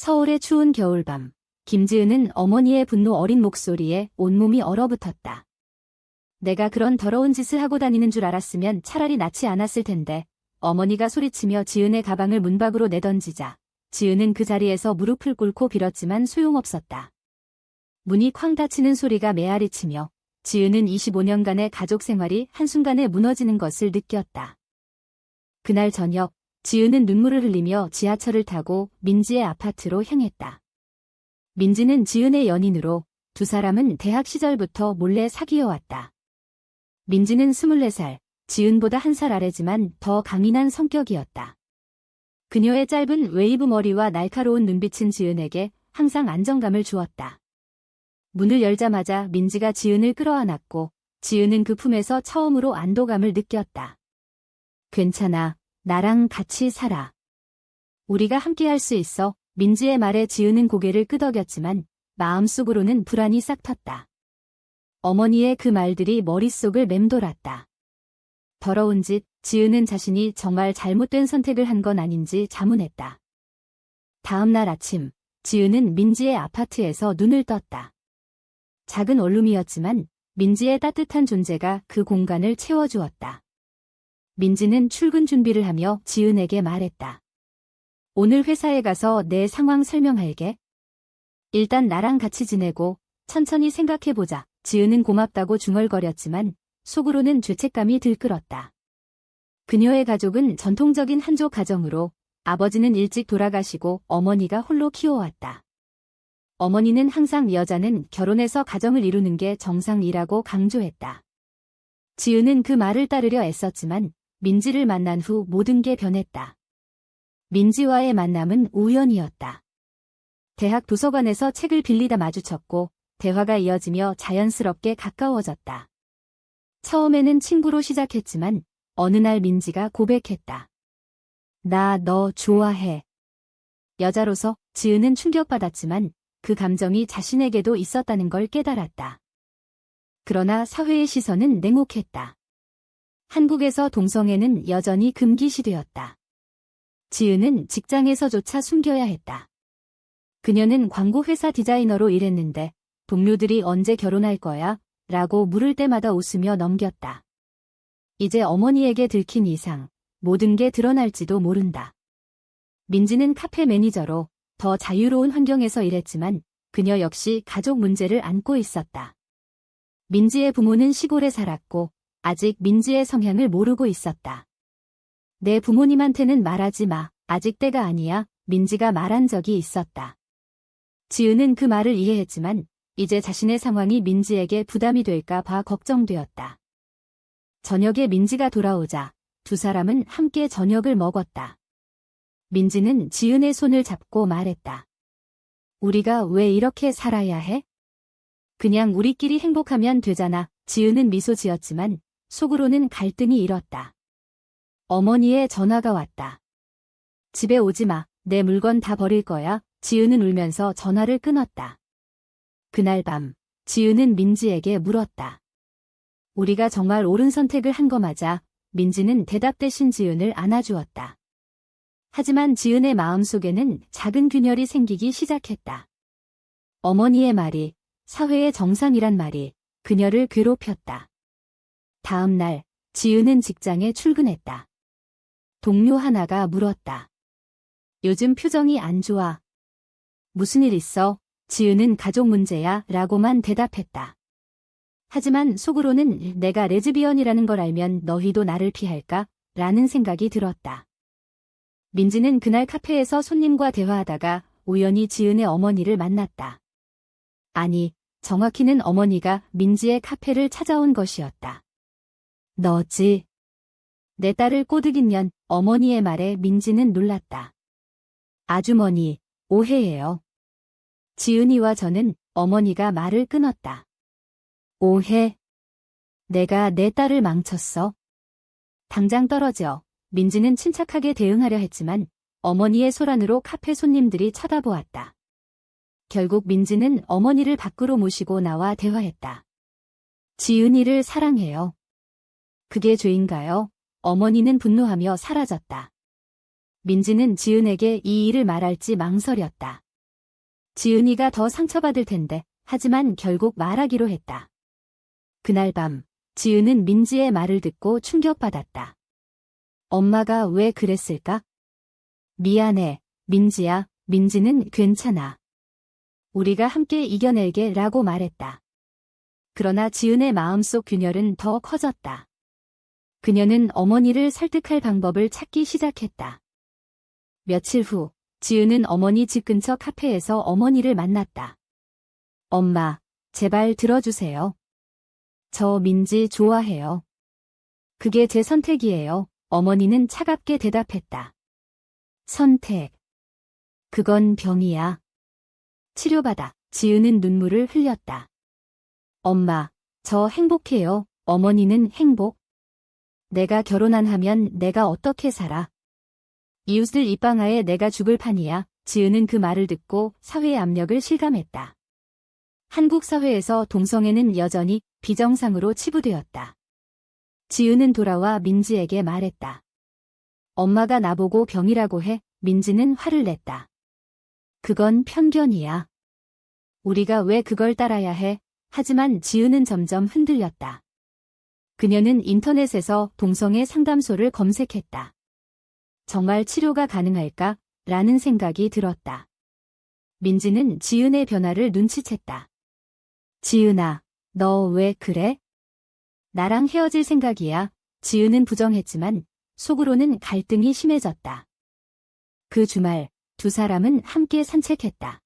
서울의 추운 겨울밤, 김지은은 어머니의 분노 어린 목소리에 온몸이 얼어붙었다. 내가 그런 더러운 짓을 하고 다니는 줄 알았으면 차라리 낳지 않았을 텐데. 어머니가 소리치며 지은의 가방을 문 밖으로 내던지자 지은은 그 자리에서 무릎을 꿇고 빌었지만 소용없었다. 문이 쾅 닫히는 소리가 메아리치며 지은은 25년간의 가족 생활이 한순간에 무너지는 것을 느꼈다. 그날 저녁, 지은은 눈물을 흘리며 지하철을 타고 민지의 아파트로 향했다. 민지는 지은의 연인으로 두 사람은 대학 시절부터 몰래 사귀어왔다. 민지는 24살, 지은보다 1살 아래지만 더 강인한 성격이었다. 그녀의 짧은 웨이브 머리와 날카로운 눈빛은 지은에게 항상 안정감을 주었다. 문을 열자마자 민지가 지은을 끌어안았고 지은은 그 품에서 처음으로 안도감을 느꼈다. 괜찮아, 나랑 같이 살아. 우리가 함께할 수 있어. 민지의 말에 지은은 고개를 끄덕였지만 마음속으로는 불안이 싹 텄다. 어머니의 그 말들이 머릿속을 맴돌았다. 더러운 짓, 지은은 자신이 정말 잘못된 선택을 한 건 아닌지 자문했다. 다음 날 아침, 지은은 민지의 아파트에서 눈을 떴다. 작은 원룸이었지만 민지의 따뜻한 존재가 그 공간을 채워주었다. 민지는 출근 준비를 하며 지은에게 말했다. 오늘 회사에 가서 내 상황 설명할게. 일단 나랑 같이 지내고 천천히 생각해보자. 지은은 고맙다고 중얼거렸지만 속으로는 죄책감이 들끓었다. 그녀의 가족은 전통적인 한족 가정으로 아버지는 일찍 돌아가시고 어머니가 홀로 키워왔다. 어머니는 항상 여자는 결혼해서 가정을 이루는 게 정상이라고 강조했다. 지은은 그 말을 따르려 애썼지만 민지를 만난 후 모든 게 변했다. 민지와의 만남은 우연이었다. 대학 도서관에서 책을 빌리다 마주쳤고 대화가 이어지며 자연스럽게 가까워졌다. 처음에는 친구로 시작했지만 어느 날 민지가 고백했다. 나 너 좋아해. 여자로서 지은은 충격받았지만 그 감정이 자신에게도 있었다는 걸 깨달았다. 그러나 사회의 시선은 냉혹했다. 한국에서 동성애는 여전히 금기시되었다. 지은은 직장에서조차 숨겨야 했다. 그녀는 광고회사 디자이너로 일했는데 동료들이 언제 결혼할 거야? 라고 물을 때마다 웃으며 넘겼다. 이제 어머니에게 들킨 이상 모든 게 드러날지도 모른다. 민지는 카페 매니저로 더 자유로운 환경에서 일했지만 그녀 역시 가족 문제를 안고 있었다. 민지의 부모는 시골에 살았고 아직 민지의 성향을 모르고 있었다. 내 부모님한테는 말하지 마. 아직 때가 아니야. 민지가 말한 적이 있었다. 지은은 그 말을 이해했지만 이제 자신의 상황이 민지에게 부담이 될까 봐 걱정되었다. 저녁에 민지가 돌아오자 두 사람은 함께 저녁을 먹었다. 민지는 지은의 손을 잡고 말했다. 우리가 왜 이렇게 살아야 해? 그냥 우리끼리 행복하면 되잖아. 지은은 미소 지었지만 속으로는 갈등이 일었다. 어머니의 전화가 왔다. 집에 오지 마. 내 물건 다 버릴 거야. 지은은 울면서 전화를 끊었다. 그날 밤, 지은은 민지에게 물었다. 우리가 정말 옳은 선택을 한 거 맞아? 민지는 대답 대신 지은을 안아주었다. 하지만 지은의 마음속에는 작은 균열이 생기기 시작했다. 어머니의 말이, 사회의 정상이란 말이 그녀를 괴롭혔다. 다음 날, 지은은 직장에 출근했다. 동료 하나가 물었다. 요즘 표정이 안 좋아. 무슨 일 있어? 지은은 가족 문제야 라고만 대답했다. 하지만 속으로는 내가 레즈비언이라는 걸 알면 너희도 나를 피할까? 라는 생각이 들었다. 민지는 그날 카페에서 손님과 대화하다가 우연히 지은의 어머니를 만났다. 아니, 정확히는 어머니가 민지의 카페를 찾아온 것이었다. 너지? 내 딸을 꼬드긴 년. 어머니의 말에 민지는 놀랐다. 아주머니, 오해예요. 지은이와 저는. 어머니가 말을 끊었다. 오해? 내가 내 딸을 망쳤어? 당장 떨어져. 민지는 침착하게 대응하려 했지만 어머니의 소란으로 카페 손님들이 쳐다보았다. 결국 민지는 어머니를 밖으로 모시고 나와 대화했다. 지은이를 사랑해요. 그게 죄인가요? 어머니는 분노하며 사라졌다. 민지는 지은에게 이 일을 말할지 망설였다. 지은이가 더 상처받을 텐데, 하지만 결국 말하기로 했다. 그날 밤, 지은은 민지의 말을 듣고 충격받았다. 엄마가 왜 그랬을까? 미안해, 민지야. 민지는 괜찮아. 우리가 함께 이겨낼게 라고 말했다. 그러나 지은의 마음속 균열은 더 커졌다. 그녀는 어머니를 설득할 방법을 찾기 시작했다. 며칠 후, 지은은 어머니 집 근처 카페에서 어머니를 만났다. 엄마, 제발 들어주세요. 저 민지 좋아해요. 그게 제 선택이에요. 어머니는 차갑게 대답했다. 선택. 그건 병이야. 치료받아. 지은은 눈물을 흘렸다. 엄마, 저 행복해요. 어머니는 행복. 내가 결혼 안 하면 내가 어떻게 살아? 이웃을 입방아에 내가 죽을 판이야. 지은은 그 말을 듣고 사회의 압력을 실감했다. 한국 사회에서 동성애는 여전히 비정상으로 치부되었다. 지은은 돌아와 민지에게 말했다. 엄마가 나보고 병이라고 해. 민지는 화를 냈다. 그건 편견이야. 우리가 왜 그걸 따라야 해? 하지만 지은은 점점 흔들렸다. 그녀는 인터넷에서 동성애 상담소를 검색했다. 정말 치료가 가능할까? 라는 생각이 들었다. 민지는 지은의 변화를 눈치챘다. 지은아, 너 왜 그래? 나랑 헤어질 생각이야. 지은은 부정했지만 속으로는 갈등이 심해졌다. 그 주말, 두 사람은 함께 산책했다.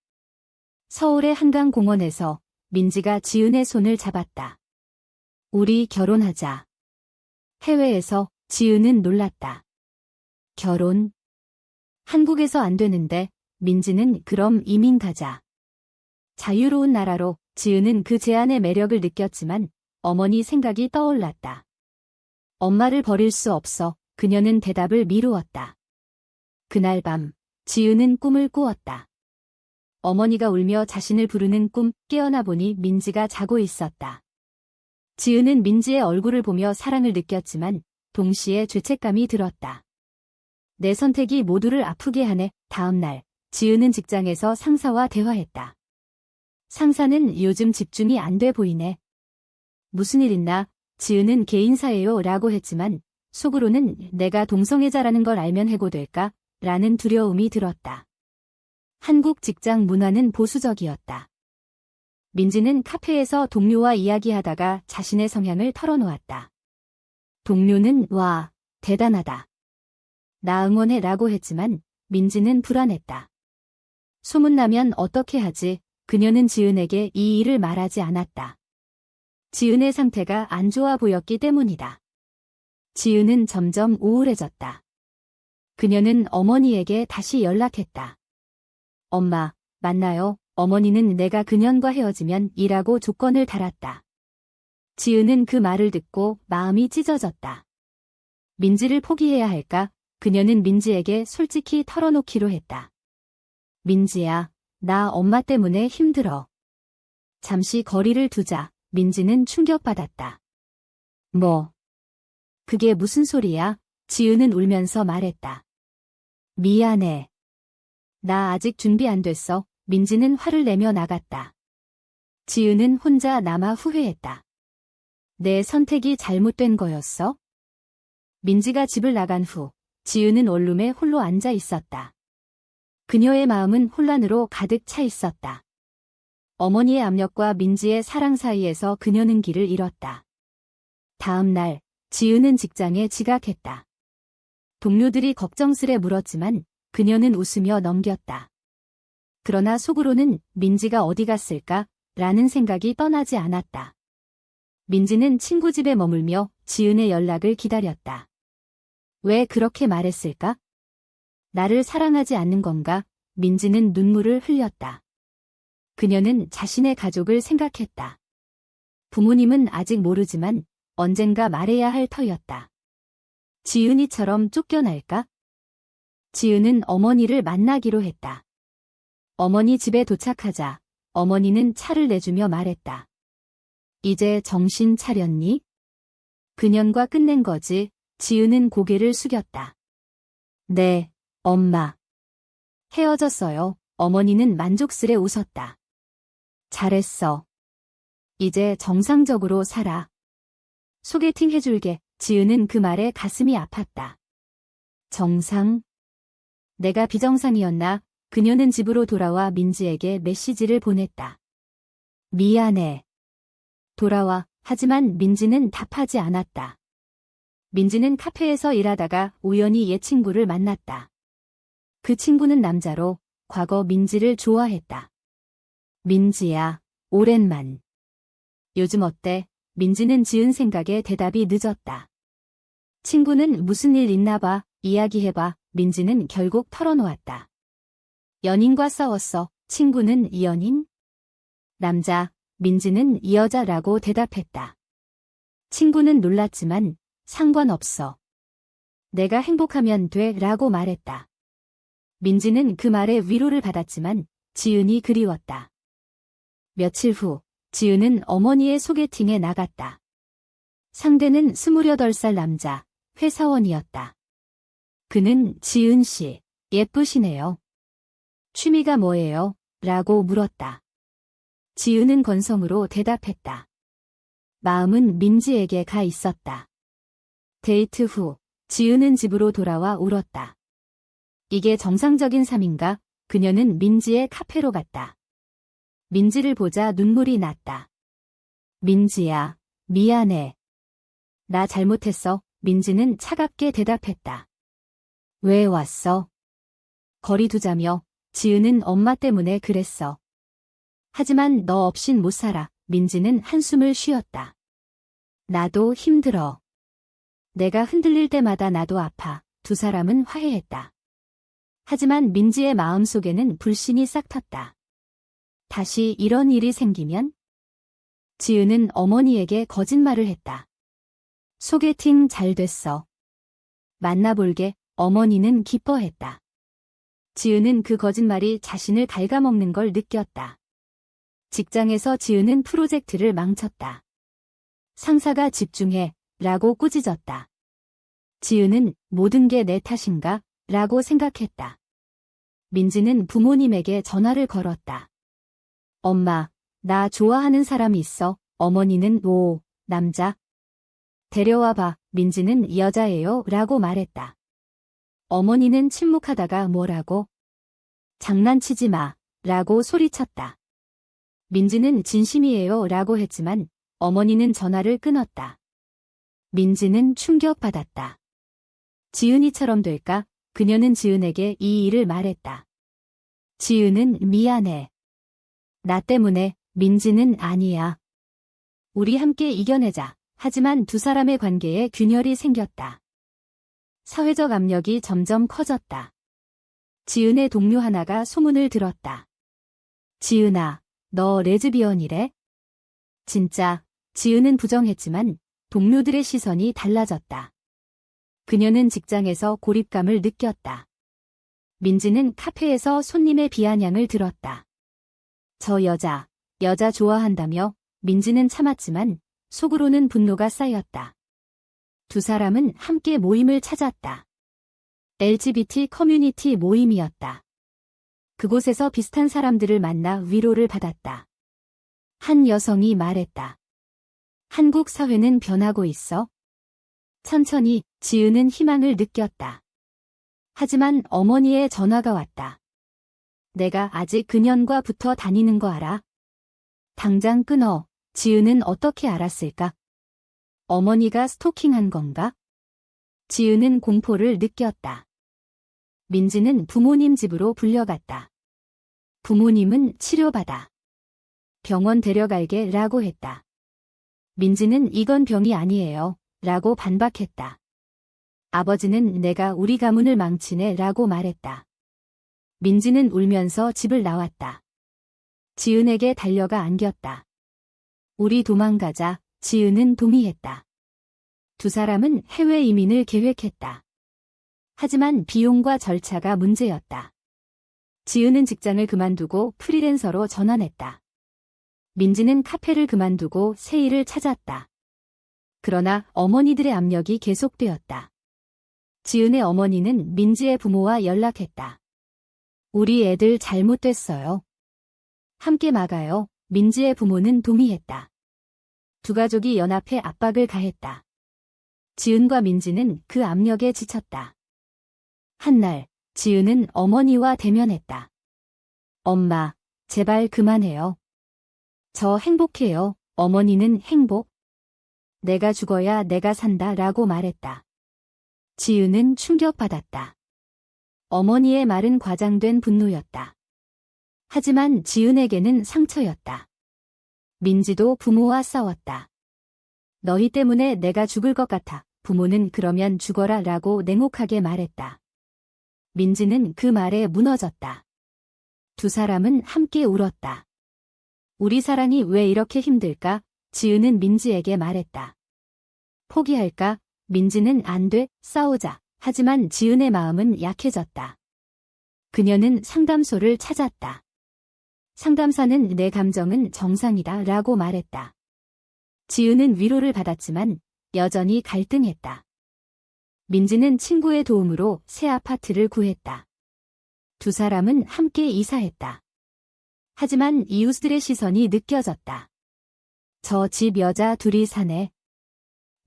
서울의 한강공원에서 민지가 지은의 손을 잡았다. 우리 결혼하자. 해외에서 지은은 놀랐다. 결혼? 한국에서 안 되는데 민지는 그럼 이민 가자. 자유로운 나라로. 지은은 그 제안의 매력을 느꼈지만 어머니 생각이 떠올랐다. 엄마를 버릴 수 없어. 그녀는 대답을 미루었다. 그날 밤, 지은은 꿈을 꾸었다. 어머니가 울며 자신을 부르는 꿈. 깨어나 보니 민지가 자고 있었다. 지은은 민지의 얼굴을 보며 사랑을 느꼈지만 동시에 죄책감이 들었다. 내 선택이 모두를 아프게 하네. 다음 날, 지은은 직장에서 상사와 대화했다. 상사는 요즘 집중이 안 돼 보이네. 무슨 일 있나? 지은은 개인사예요 라고 했지만 속으로는 내가 동성애자라는 걸 알면 해고될까? 라는 두려움이 들었다. 한국 직장 문화는 보수적이었다. 민지는 카페에서 동료와 이야기하다가 자신의 성향을 털어놓았다. 동료는 와, 대단하다. 나 응원해 라고 했지만 민지는 불안했다. 소문나면 어떻게 하지? 그녀는 지은에게 이 일을 말하지 않았다. 지은의 상태가 안 좋아 보였기 때문이다. 지은은 점점 우울해졌다. 그녀는 어머니에게 다시 연락했다. 엄마, 만나요. 어머니는 내가 그년과 헤어지면 일하고 조건을 달았다. 지은은 그 말을 듣고 마음이 찢어졌다. 민지를 포기해야 할까? 그녀는 민지에게 솔직히 털어놓기로 했다. 민지야, 나 엄마 때문에 힘들어. 잠시 거리를 두자. 민지는 충격받았다. 뭐? 그게 무슨 소리야? 지은은 울면서 말했다. 미안해. 나 아직 준비 안 됐어. 민지는 화를 내며 나갔다. 지은은 혼자 남아 후회했다. 내 선택이 잘못된 거였어? 민지가 집을 나간 후 지은은 원룸에 홀로 앉아 있었다. 그녀의 마음은 혼란으로 가득 차 있었다. 어머니의 압력과 민지의 사랑 사이에서 그녀는 길을 잃었다. 다음 날, 지은은 직장에 지각했다. 동료들이 걱정스레 물었지만 그녀는 웃으며 넘겼다. 그러나 속으로는 민지가 어디 갔을까? 라는 생각이 떠나지 않았다. 민지는 친구 집에 머물며 지은의 연락을 기다렸다. 왜 그렇게 말했을까? 나를 사랑하지 않는 건가? 민지는 눈물을 흘렸다. 그녀는 자신의 가족을 생각했다. 부모님은 아직 모르지만 언젠가 말해야 할 터였다. 지은이처럼 쫓겨날까? 지은은 어머니를 만나기로 했다. 어머니 집에 도착하자 어머니는 차를 내주며 말했다. 이제 정신 차렸니? 그년과 끝낸 거지. 지은은 고개를 숙였다. 네, 엄마. 헤어졌어요. 어머니는 만족스레 웃었다. 잘했어. 이제 정상적으로 살아. 소개팅 해줄게. 지은은 그 말에 가슴이 아팠다. 정상? 내가 비정상이었나? 그녀는 집으로 돌아와 민지에게 메시지를 보냈다. 미안해. 돌아와. 하지만 민지는 답하지 않았다. 민지는 카페에서 일하다가 우연히 옛 친구를 만났다. 그 친구는 남자로 과거 민지를 좋아했다. 민지야, 오랜만. 요즘 어때? 민지는 지은 생각에 대답이 늦었다. 친구는 무슨 일 있나 봐. 이야기해봐. 민지는 결국 털어놓았다. 연인과 싸웠어. 친구는 이 연인? 남자, 민지는 이 여자라고 대답했다. 친구는 놀랐지만 상관없어. 내가 행복하면 돼 라고 말했다. 민지는 그 말에 위로를 받았지만 지은이 그리웠다. 며칠 후 지은은 어머니의 소개팅에 나갔다. 상대는 28살 남자, 회사원이었다. 그는 지은 씨, 예쁘시네요. 취미가 뭐예요? 라고 물었다. 지은은 건성으로 대답했다. 마음은 민지에게 가 있었다. 데이트 후 지은은 집으로 돌아와 울었다. 이게 정상적인 삶인가? 그녀는 민지의 카페로 갔다. 민지를 보자 눈물이 났다. 민지야, 미안해. 나 잘못했어. 민지는 차갑게 대답했다. 왜 왔어? 거리 두자며. 지은은 엄마 때문에 그랬어. 하지만 너 없인 못 살아. 민지는 한숨을 쉬었다. 나도 힘들어. 내가 흔들릴 때마다 나도 아파. 두 사람은 화해했다. 하지만 민지의 마음속에는 불신이 싹 텄다. 다시 이런 일이 생기면? 지은은 어머니에게 거짓말을 했다. 소개팅 잘 됐어. 만나볼게. 어머니는 기뻐했다. 지은은 그 거짓말이 자신을 갉아먹는 걸 느꼈다. 직장에서 지은은 프로젝트를 망쳤다. 상사가 집중해 라고 꾸짖었다. 지은은 모든 게 내 탓인가? 라고 생각했다. 민지는 부모님에게 전화를 걸었다. 엄마, 나 좋아하는 사람이 있어. 어머니는 오, 남자? 데려와 봐. 민지는 이 여자예요 라고 말했다. 어머니는 침묵하다가 뭐라고? 장난치지 마 라고 소리쳤다. 민지는 진심이에요 라고 했지만 어머니는 전화를 끊었다. 민지는 충격받았다. 지은이처럼 될까? 그녀는 지은에게 이 일을 말했다. 지은은 미안해. 나 때문에. 민지는 아니야. 우리 함께 이겨내자. 하지만 두 사람의 관계에 균열이 생겼다. 사회적 압력이 점점 커졌다. 지은의 동료 하나가 소문을 들었다. 지은아, 너 레즈비언이래? 진짜. 지은은 부정했지만 동료들의 시선이 달라졌다. 그녀는 직장에서 고립감을 느꼈다. 민지는 카페에서 손님의 비아냥을 들었다. 저 여자 좋아한다며. 민지는 참았지만 속으로는 분노가 쌓였다. 두 사람은 함께 모임을 찾았다. LGBT 커뮤니티 모임이었다. 그곳에서 비슷한 사람들을 만나 위로를 받았다. 한 여성이 말했다. 한국 사회는 변하고 있어. 천천히. 지은은 희망을 느꼈다. 하지만 어머니의 전화가 왔다. 내가 아직 그년과 붙어 다니는 거 알아? 당장 끊어. 지은은 어떻게 알았을까? 어머니가 스토킹한 건가? 지은은 공포를 느꼈다. 민지는 부모님 집으로 불려갔다. 부모님은 치료받아. 병원 데려갈게 라고 했다. 민지는 이건 병이 아니에요 라고 반박했다. 아버지는 내가 우리 가문을 망치네 라고 말했다. 민지는 울면서 집을 나왔다. 지은에게 달려가 안겼다. 우리 도망가자. 지은은 동의했다. 두 사람은 해외 이민을 계획했다. 하지만 비용과 절차가 문제였다. 지은은 직장을 그만두고 프리랜서로 전환했다. 민지는 카페를 그만두고 새 일을 찾았다. 그러나 어머니들의 압력이 계속되었다. 지은의 어머니는 민지의 부모와 연락했다. 우리 애들 잘못됐어요. 함께 막아요. 민지의 부모는 동의했다. 두 가족이 연합해 압박을 가했다. 지은과 민지는 그 압력에 지쳤다. 한날, 지은은 어머니와 대면했다. 엄마, 제발 그만해요. 저 행복해요. 어머니는 행복? 내가 죽어야 내가 산다 라고 말했다. 지은은 충격받았다. 어머니의 말은 과장된 분노였다. 하지만 지은에게는 상처였다. 민지도 부모와 싸웠다. 너희 때문에 내가 죽을 것 같아. 부모는 그러면 죽어라 라고 냉혹하게 말했다. 민지는 그 말에 무너졌다. 두 사람은 함께 울었다. 우리 사랑이 왜 이렇게 힘들까? 지은은 민지에게 말했다. 포기할까? 민지는 안 돼, 싸우자. 하지만 지은의 마음은 약해졌다. 그녀는 상담소를 찾았다. 상담사는 내 감정은 정상이다 라고 말했다. 지은은 위로를 받았지만 여전히 갈등했다. 민지는 친구의 도움으로 새 아파트를 구했다. 두 사람은 함께 이사했다. 하지만 이웃들의 시선이 느껴졌다. 저 집 여자 둘이 사네.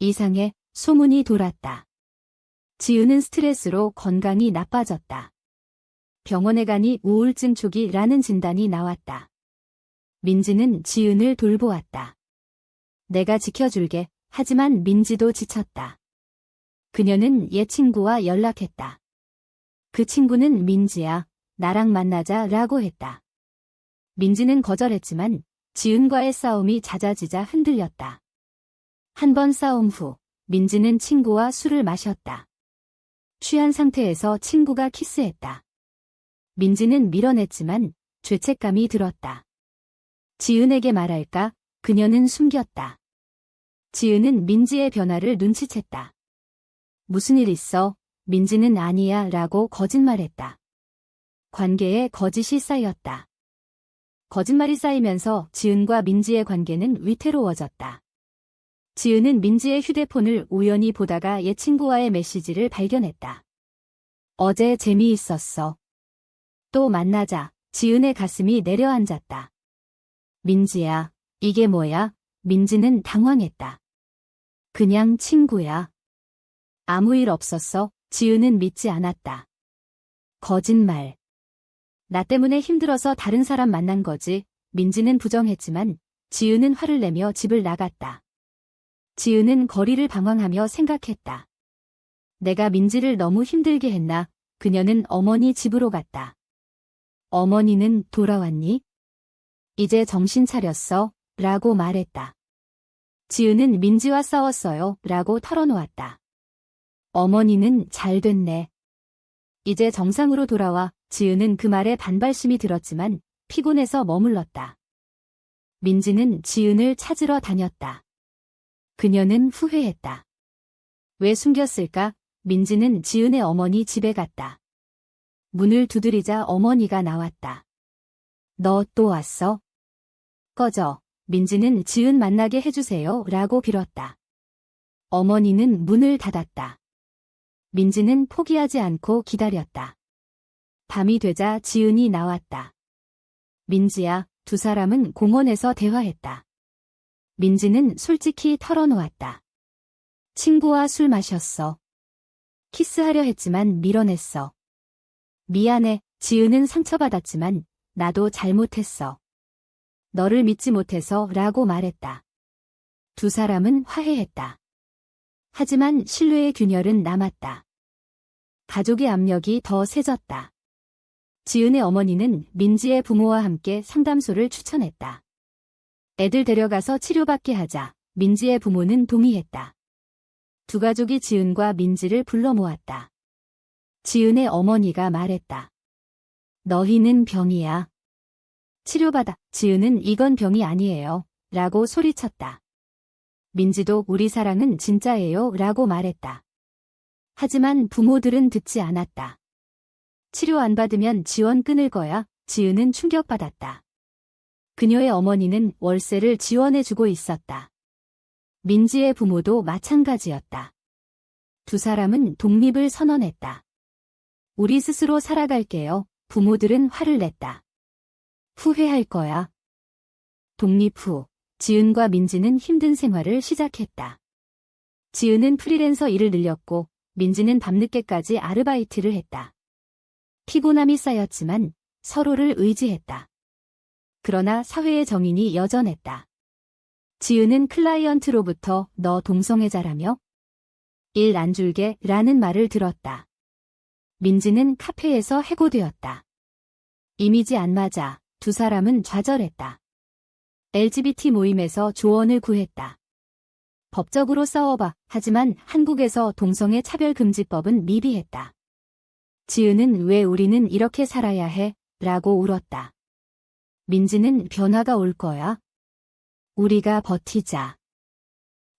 이상해, 소문이 돌았다. 지은은 스트레스로 건강이 나빠졌다. 병원에 가니 우울증 초기라는 진단이 나왔다. 민지는 지은을 돌보았다. 내가 지켜줄게. 하지만 민지도 지쳤다. 그녀는 옛 친구와 연락했다. 그 친구는 민지야, 나랑 만나자 라고 했다. 민지는 거절했지만 지은과의 싸움이 잦아지자 흔들렸다. 한 번 싸움 후 민지는 친구와 술을 마셨다. 취한 상태에서 친구가 키스했다. 민지는 밀어냈지만 죄책감이 들었다. 지은에게 말할까? 그녀는 숨겼다. 지은은 민지의 변화를 눈치챘다. 무슨 일 있어? 민지는 아니야 라고 거짓말했다. 관계에 거짓이 쌓였다. 거짓말이 쌓이면서 지은과 민지의 관계는 위태로워졌다. 지은은 민지의 휴대폰을 우연히 보다가 옛 친구와의 메시지를 발견했다. 어제 재미있었어. 또 만나자. 지은의 가슴이 내려앉았다. 민지야, 이게 뭐야? 민지는 당황했다. 그냥 친구야. 아무 일 없었어. 지은은 믿지 않았다. 거짓말. 나 때문에 힘들어서 다른 사람 만난 거지. 민지는 부정했지만 지은은 화를 내며 집을 나갔다. 지은은 거리를 방황하며 생각했다. 내가 민지를 너무 힘들게 했나? 그녀는 어머니 집으로 갔다. 어머니는 돌아왔니? 이제 정신 차렸어? 라고 말했다. 지은은 민지와 싸웠어요. 라고 털어놓았다. 어머니는 잘 됐네. 이제 정상으로 돌아와. 지은은 그 말에 반발심이 들었지만 피곤해서 머물렀다. 민지는 지은을 찾으러 다녔다. 그녀는 후회했다. 왜 숨겼을까? 민지는 지은의 어머니 집에 갔다. 문을 두드리자 어머니가 나왔다. 너 또 왔어? 꺼져. 민지는 지은 만나게 해주세요. 라고 빌었다. 어머니는 문을 닫았다. 민지는 포기하지 않고 기다렸다. 밤이 되자 지은이 나왔다. 민지야, 두 사람은 공원에서 대화했다. 민지는 솔직히 털어놓았다. 친구와 술 마셨어. 키스하려 했지만 밀어냈어. 미안해. 지은은 상처받았지만 나도 잘못했어. 너를 믿지 못해서 라고 말했다. 두 사람은 화해했다. 하지만 신뢰의 균열은 남았다. 가족의 압력이 더 세졌다. 지은의 어머니는 민지의 부모와 함께 상담소를 추천했다. 애들 데려가서 치료받게 하자. 민지의 부모는 동의했다. 두 가족이 지은과 민지를 불러 모았다. 지은의 어머니가 말했다. 너희는 병이야. 치료받아. 지은은 이건 병이 아니에요. 라고 소리쳤다. 민지도 우리 사랑은 진짜예요. 라고 말했다. 하지만 부모들은 듣지 않았다. 치료 안 받으면 지원 끊을 거야. 지은은 충격받았다. 그녀의 어머니는 월세를 지원해주고 있었다. 민지의 부모도 마찬가지였다. 두 사람은 독립을 선언했다. 우리 스스로 살아갈게요. 부모들은 화를 냈다. 후회할 거야. 독립 후 지은과 민지는 힘든 생활을 시작했다. 지은은 프리랜서 일을 늘렸고 민지는 밤늦게까지 아르바이트를 했다. 피곤함이 쌓였지만 서로를 의지했다. 그러나 사회의 정인이 여전했다. 지은은 클라이언트로부터 너 동성애자라며? 일 안 줄게 라는 말을 들었다. 민지는 카페에서 해고되었다. 이미지 안 맞아 두 사람은 좌절했다. LGBT 모임에서 조언을 구했다. 법적으로 싸워봐. 하지만 한국에서 동성애 차별금지법은 미비했다. 지은은 왜 우리는 이렇게 살아야 해? 라고 울었다. 민지는 변화가 올 거야. 우리가 버티자.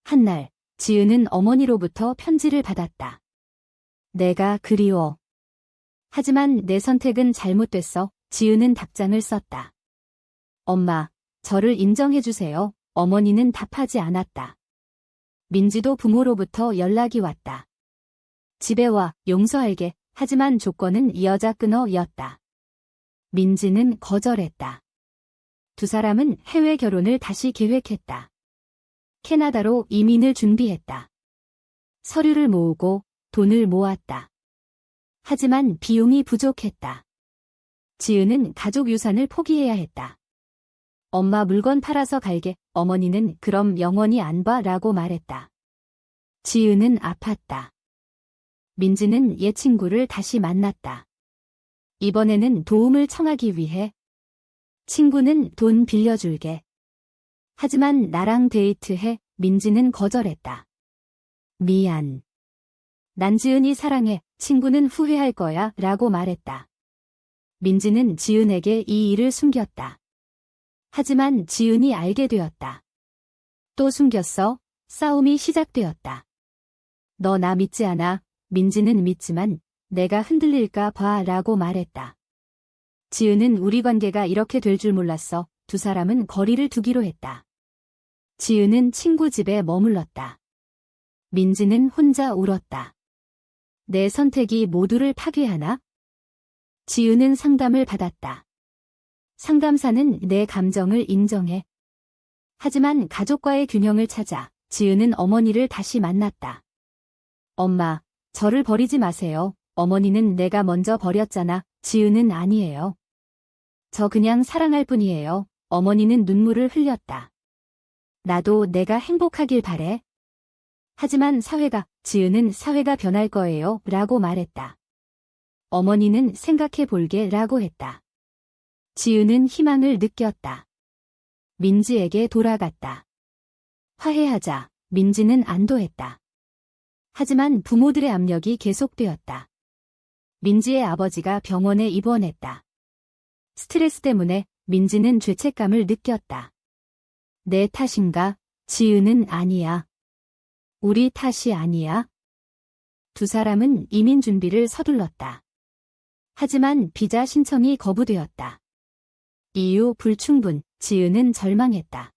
한날 지은은 어머니로부터 편지를 받았다. 내가 그리워. 하지만 내 선택은 잘못됐어. 지은은 답장을 썼다. 엄마, 저를 인정해주세요. 어머니는 답하지 않았다. 민지도 부모로부터 연락이 왔다. 집에 와, 용서할게. 하지만 조건은 여자 끊어였다. 민지는 거절했다. 두 사람은 해외 결혼을 다시 계획했다. 캐나다로 이민을 준비했다. 서류를 모으고 돈을 모았다. 하지만 비용이 부족했다. 지은은 가족 유산을 포기해야 했다. 엄마 물건 팔아서 갈게. 어머니는 그럼 영원히 안 봐 라고 말했다. 지은은 아팠다. 민지는 옛 친구를 다시 만났다. 이번에는 도움을 청하기 위해. 친구는 돈 빌려줄게. 하지만 나랑 데이트해. 민지는 거절했다. 미안. 난 지은이 사랑해. 친구는 후회할 거야 라고 말했다. 민지는 지은에게 이 일을 숨겼다. 하지만 지은이 알게 되었다. 또 숨겼어. 싸움이 시작되었다. 너 나 믿지 않아. 민지는 믿지만 내가 흔들릴까 봐 라고 말했다. 지은은 우리 관계가 이렇게 될 줄 몰랐어. 두 사람은 거리를 두기로 했다. 지은은 친구 집에 머물렀다. 민지는 혼자 울었다. 내 선택이 모두를 파괴하나? 지은은 상담을 받았다. 상담사는 내 감정을 인정해. 하지만 가족과의 균형을 찾아 지은은 어머니를 다시 만났다. 엄마, 저를 버리지 마세요. 어머니는 내가 먼저 버렸잖아. 지은은 아니에요. 저 그냥 사랑할 뿐이에요. 어머니는 눈물을 흘렸다. 나도 내가 행복하길 바래. 하지만 지은은 사회가 변할 거예요. 라고 말했다. 어머니는 생각해 볼게 라고 했다. 지은은 희망을 느꼈다. 민지에게 돌아갔다. 화해하자. 민지는 안도했다. 하지만 부모들의 압력이 계속되었다. 민지의 아버지가 병원에 입원했다. 스트레스 때문에 민지는 죄책감을 느꼈다. 내 탓인가? 지은은 아니야. 우리 탓이 아니야. 두 사람은 이민 준비를 서둘렀다. 하지만 비자 신청이 거부되었다. 이유 불충분. 지은은 절망했다.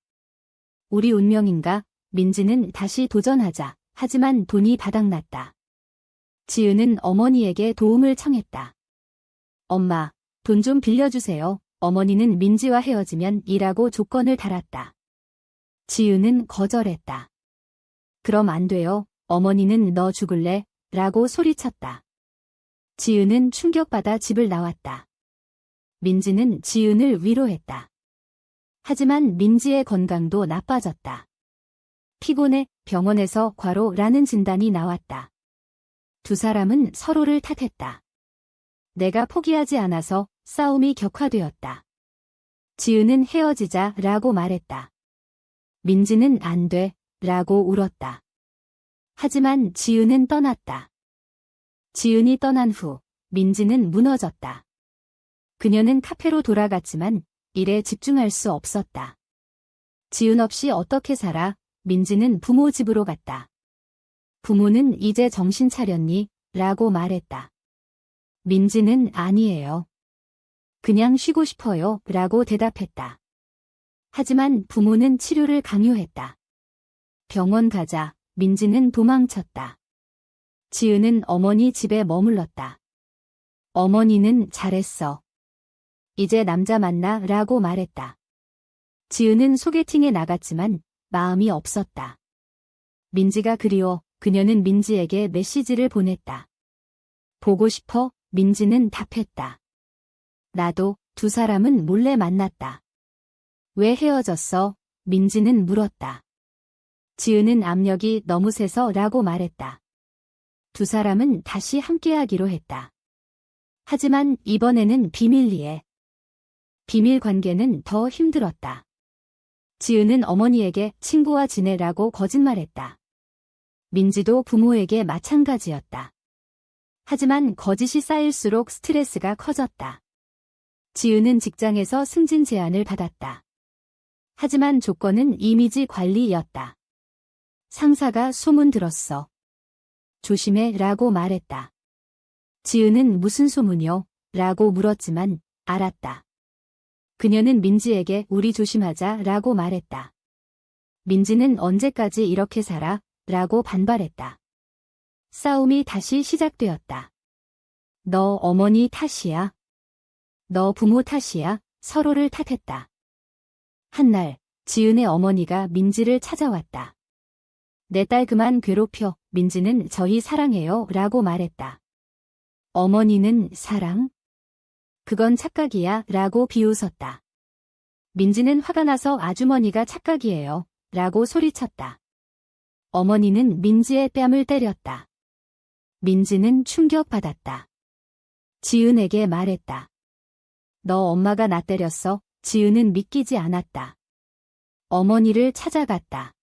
우리 운명인가? 민지는 다시 도전하자. 하지만 돈이 바닥났다. 지은은 어머니에게 도움을 청했다. 엄마, 돈 좀 빌려주세요. 어머니는 민지와 헤어지면 일하고 조건을 달았다. 지은은 거절했다. 그럼 안 돼요. 어머니는 너 죽을래? 라고 소리쳤다. 지은은 충격받아 집을 나왔다. 민지는 지은을 위로했다. 하지만 민지의 건강도 나빠졌다. 피곤해. 병원에서 과로라는 진단이 나왔다. 두 사람은 서로를 탓했다. 내가 포기하지 않아서 싸움이 격화되었다. 지은은 헤어지자 라고 말했다. 민지는 안 돼 라고 울었다. 하지만 지은은 떠났다. 지은이 떠난 후 민지는 무너졌다. 그녀는 카페로 돌아갔지만 일에 집중할 수 없었다. 지은 없이 어떻게 살아? 민지는 부모 집으로 갔다. 부모는 이제 정신 차렸니? 라고 말했다. 민지는 아니에요. 그냥 쉬고 싶어요. 라고 대답했다. 하지만 부모는 치료를 강요했다. 병원 가자. 민지는 도망쳤다. 지은은 어머니 집에 머물렀다. 어머니는 잘했어. 이제 남자 만나 라고 말했다. 지은은 소개팅에 나갔지만 마음이 없었다. 민지가 그리워 그녀는 민지에게 메시지를 보냈다. 보고 싶어? 민지는 답했다. 나도. 두 사람은 몰래 만났다. 왜 헤어졌어? 민지는 물었다. 지은은 압력이 너무 세서 라고 말했다. 두 사람은 다시 함께하기로 했다. 하지만 이번에는 비밀리에. 비밀 관계는 더 힘들었다. 지은은 어머니에게 친구와 지내라고 거짓말했다. 민지도 부모에게 마찬가지였다. 하지만 거짓이 쌓일수록 스트레스가 커졌다. 지은은 직장에서 승진 제안을 받았다. 하지만 조건은 이미지 관리였다. 상사가 소문 들었어. 조심해 라고 말했다. 지은은 무슨 소문이요? 라고 물었지만 알았다. 그녀는 민지에게 우리 조심하자 라고 말했다. 민지는 언제까지 이렇게 살아? 라고 반발했다. 싸움이 다시 시작되었다. 너 어머니 탓이야. 너 부모 탓이야. 서로를 탓했다. 한날 지은의 어머니가 민지를 찾아왔다. 내 딸 그만 괴롭혀. 민지는 저희 사랑해요 라고 말했다. 어머니는 사랑? 그건 착각이야 라고 비웃었다. 민지는 화가 나서 아주머니가 착각이에요 라고 소리쳤다. 어머니는 민지의 뺨을 때렸다. 민지는 충격받았다. 지은에게 말했다. 너 엄마가 나 때렸어? 지은은 믿기지 않았다. 어머니를 찾아갔다.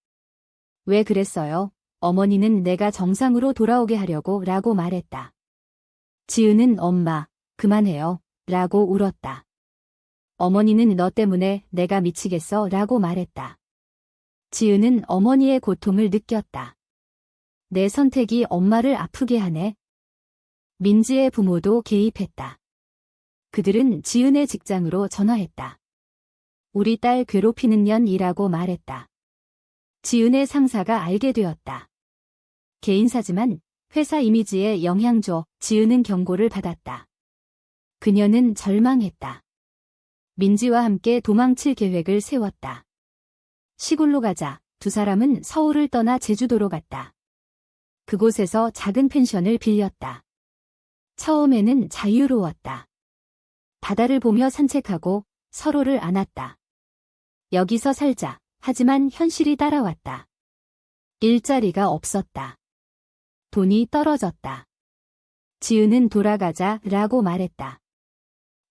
왜 그랬어요? 어머니는 내가 정상으로 돌아오게 하려고 라고 말했다. 지은은 엄마, 그만해요 라고 울었다. 어머니는 너 때문에 내가 미치겠어 라고 말했다. 지은은 어머니의 고통을 느꼈다. 내 선택이 엄마를 아프게 하네. 민지의 부모도 개입했다. 그들은 지은의 직장으로 전화했다. 우리 딸 괴롭히는 년이라고 말했다. 지은의 상사가 알게 되었다. 개인사지만 회사 이미지에 영향 줘. 지은은 경고를 받았다. 그녀는 절망했다. 민지와 함께 도망칠 계획을 세웠다. 시골로 가자. 두 사람은 서울을 떠나 제주도로 갔다. 그곳에서 작은 펜션을 빌렸다. 처음에는 자유로웠다. 바다를 보며 산책하고 서로를 안았다. 여기서 살자. 하지만 현실이 따라왔다. 일자리가 없었다. 돈이 떨어졌다. 지은은 돌아가자 라고 말했다.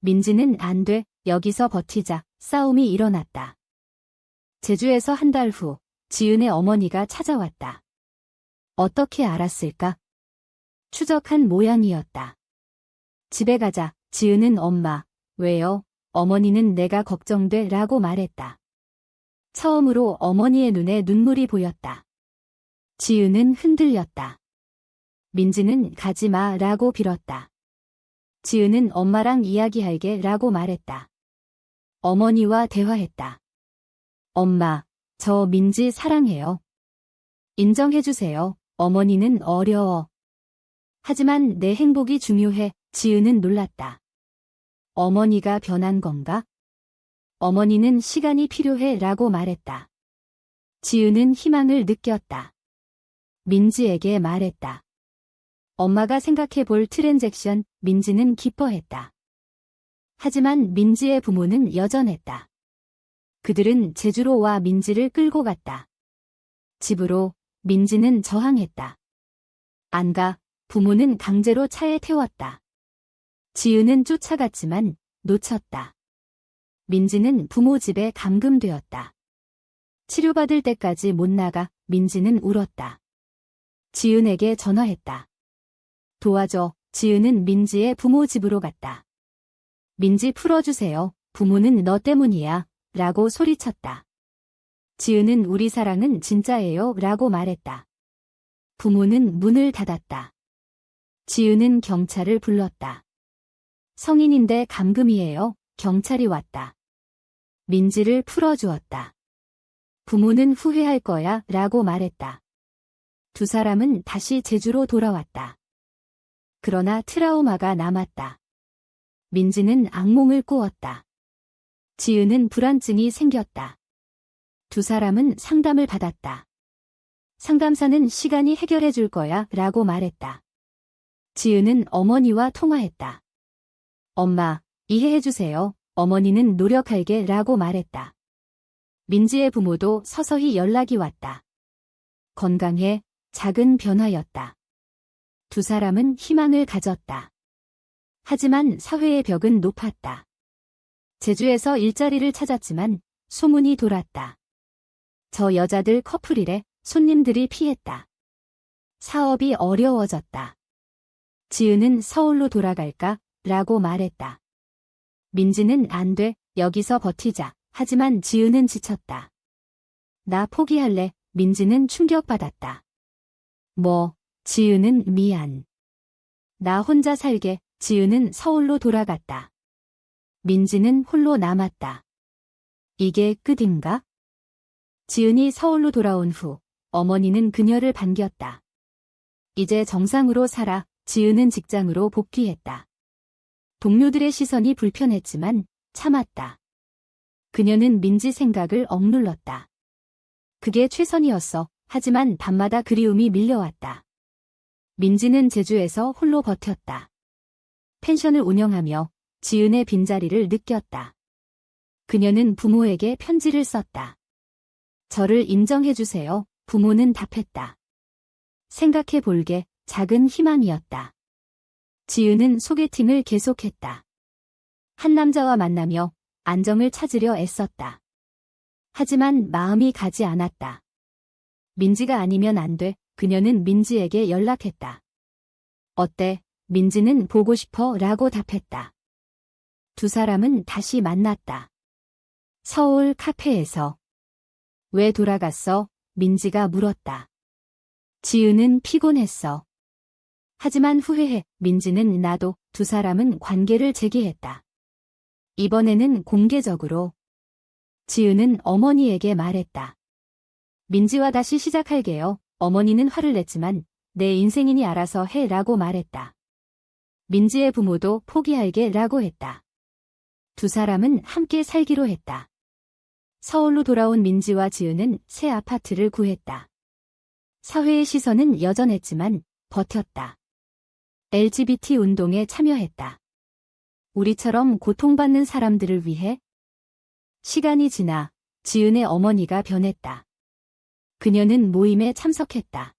민지는 안 돼. 여기서 버티자. 싸움이 일어났다. 제주에서 한 달 후 지은의 어머니가 찾아왔다. 어떻게 알았을까? 추적한 모양이었다. 집에 가자. 지은은 엄마. 왜요? 어머니는 내가 걱정돼 라고 말했다. 처음으로 어머니의 눈에 눈물이 보였다. 지은은 흔들렸다. 민지는 가지마 라고 빌었다. 지은은 엄마랑 이야기할게 라고 말했다. 어머니와 대화했다. 엄마, 저 민지 사랑해요. 인정해주세요. 어머니는 어려워. 하지만 내 행복이 중요해. 지은은 놀랐다. 어머니가 변한 건가? 어머니는 시간이 필요해 라고 말했다. 지은은 희망을 느꼈다. 민지에게 말했다. 엄마가 생각해 볼 트랜잭션. 민지는 기뻐했다. 하지만 민지의 부모는 여전했다. 그들은 제주로 와 민지를 끌고 갔다. 집으로. 민지는 저항했다. 안 가. 부모는 강제로 차에 태웠다. 지은은 쫓아갔지만 놓쳤다. 민지는 부모 집에 감금되었다. 치료받을 때까지 못 나가. 민지는 울었다. 지은에게 전화했다. 도와줘. 지은은 민지의 부모 집으로 갔다. 민지 풀어주세요. 부모는 너 때문이야. 라고 소리쳤다. 지은은 우리 사랑은 진짜예요. 라고 말했다. 부모는 문을 닫았다. 지은은 경찰을 불렀다. 성인인데 감금이에요. 경찰이 왔다. 민지를 풀어주었다. 부모는 후회할 거야. 라고 말했다. 두 사람은 다시 제주로 돌아왔다. 그러나 트라우마가 남았다. 민지는 악몽을 꾸었다. 지은은 불안증이 생겼다. 두 사람은 상담을 받았다. 상담사는 시간이 해결해 줄 거야 라고 말했다. 지은은 어머니와 통화했다. 엄마, 이해해 주세요. 어머니는 노력할게 라고 말했다. 민지의 부모도 서서히 연락이 왔다. 건강해, 작은 변화였다. 두 사람은 희망을 가졌다. 하지만 사회의 벽은 높았다. 제주에서 일자리를 찾았지만 소문이 돌았다. 저 여자들 커플이래. 손님들이 피했다. 사업이 어려워졌다. 지은은 서울로 돌아갈까? 라고 말했다. 민지는 안 돼. 여기서 버티자. 하지만 지은은 지쳤다. 나 포기할래. 민지는 충격받았다. 뭐, 지은은 미안. 나 혼자 살게. 지은은 서울로 돌아갔다. 민지는 홀로 남았다. 이게 끝인가? 지은이 서울로 돌아온 후 어머니는 그녀를 반겼다. 이제 정상으로 살아. 지은은 직장으로 복귀했다. 동료들의 시선이 불편했지만 참았다. 그녀는 민지 생각을 억눌렀다. 그게 최선이었어. 하지만 밤마다 그리움이 밀려왔다. 민지는 제주에서 홀로 버텼다. 펜션을 운영하며 지은의 빈자리를 느꼈다. 그녀는 부모에게 편지를 썼다. 저를 인정해주세요. 부모는 답했다. 생각해 볼게. 작은 희망이었다. 지은은 소개팅을 계속했다. 한 남자와 만나며 안정을 찾으려 애썼다. 하지만 마음이 가지 않았다. 민지가 아니면 안 돼. 그녀는 민지에게 연락했다. 어때? 민지는 보고 싶어 라고 답했다. 두 사람은 다시 만났다. 서울 카페에서. 왜 돌아갔어? 민지가 물었다. 지은은 피곤했어. 하지만 후회해. 민지는 나도. 두 사람은 관계를 재개했다. 이번에는 공개적으로. 지은은 어머니에게 말했다. 민지와 다시 시작할게요. 어머니는 화를 냈지만 내 인생이니 알아서 해 라고 말했다. 민지의 부모도 포기할게 라고 했다. 두 사람은 함께 살기로 했다. 서울로 돌아온 민지와 지은은 새 아파트를 구했다. 사회의 시선은 여전했지만 버텼다. LGBT 운동에 참여했다. 우리처럼 고통받는 사람들을 위해. 시간이 지나 지은의 어머니가 변했다. 그녀는 모임에 참석했다.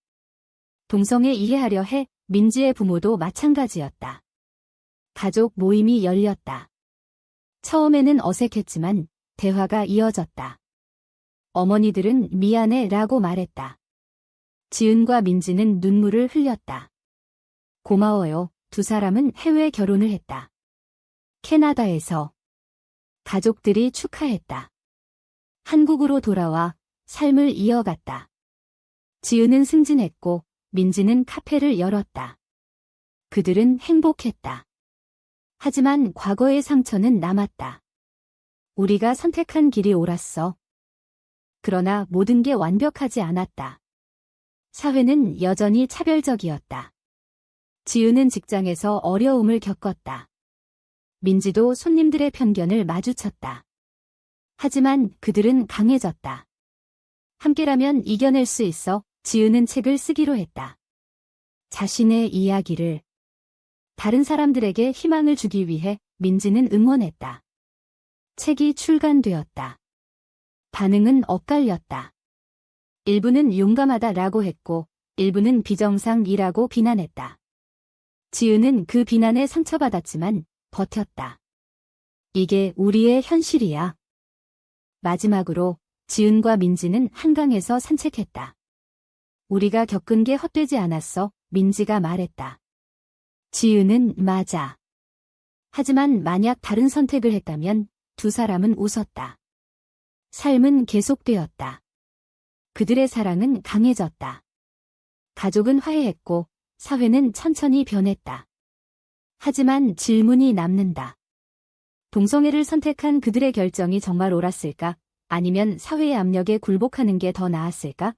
동성애 이해하려 해. 민지의 부모도 마찬가지였다. 가족 모임이 열렸다. 처음에는 어색했지만 대화가 이어졌다. 어머니들은 미안해 라고 말했다. 지은과 민지는 눈물을 흘렸다. 고마워요. 두 사람은 해외 결혼을 했다. 캐나다에서. 가족들이 축하했다. 한국으로 돌아와 삶을 이어갔다. 지은은 승진했고 민지는 카페를 열었다. 그들은 행복했다. 하지만 과거의 상처는 남았다. 우리가 선택한 길이 옳았어. 그러나 모든 게 완벽하지 않았다. 사회는 여전히 차별적이었다. 지은은 직장에서 어려움을 겪었다. 민지도 손님들의 편견을 마주쳤다. 하지만 그들은 강해졌다. 함께라면 이겨낼 수 있어. 지은은 책을 쓰기로 했다. 자신의 이야기를. 다른 사람들에게 희망을 주기 위해 민지는 응원했다. 책이 출간되었다. 반응은 엇갈렸다. 일부는 용감하다라고 했고 일부는 비정상이라고 비난했다. 지은은 그 비난에 상처받았지만 버텼다. 이게 우리의 현실이야. 마지막으로 지은과 민지는 한강에서 산책했다. 우리가 겪은 게 헛되지 않았어. 민지가 말했다. 지은은 맞아. 하지만 만약 다른 선택을 했다면 두 사람은 웃었다. 삶은 계속되었다. 그들의 사랑은 강해졌다. 가족은 화해했고 사회는 천천히 변했다. 하지만 질문이 남는다. 동성애를 선택한 그들의 결정이 정말 옳았을까? 아니면 사회의 압력에 굴복하는 게 더 나았을까?